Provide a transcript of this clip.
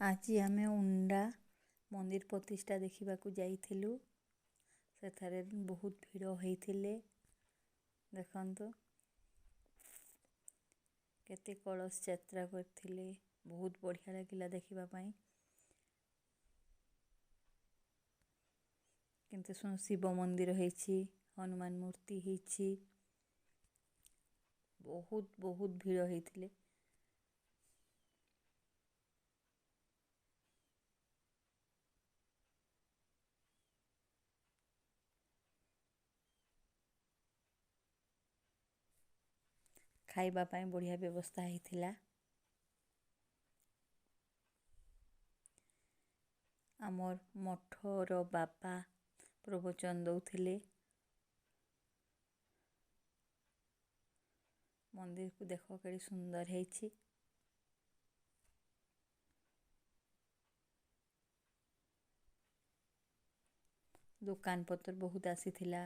ଆଜି ଆମେ ଉଣ୍ଡା ମନ୍ଦିର ପ୍ରତିଷ୍ଠା ଦେଖିବାକୁ ଯାଇଥିଲୁ। ସେଠାରେ ବହୁତ ଭିଡ଼ ହେଇଥିଲେ। ଦେଖନ୍ତୁ କେତେ କଳସ ଯାତ୍ରା କରିଥିଲେ। ବହୁତ ବଢ଼ିଆ ଲାଗିଲା ଦେଖିବା ପାଇଁ। କିନ୍ତୁ ଶିବ ମନ୍ଦିର ହେଇଛି, ହନୁମାନ ମୂର୍ତ୍ତି ହେଇଛି। ବହୁତ ଭିଡ଼ ହେଇଥିଲେ। ଖାଇବା ପାଇଁ ବଢ଼ିଆ ବ୍ୟବସ୍ଥା ହେଇଥିଲା। ଆମର ମଠର ବାପା ପ୍ରବଚନ ଦଉଥିଲେ। ମନ୍ଦିରକୁ ଦେଖ କେଡ଼େ ସୁନ୍ଦର ହେଇଛି। ଦୋକାନ ପତ୍ର ବହୁତ ଆସିଥିଲା।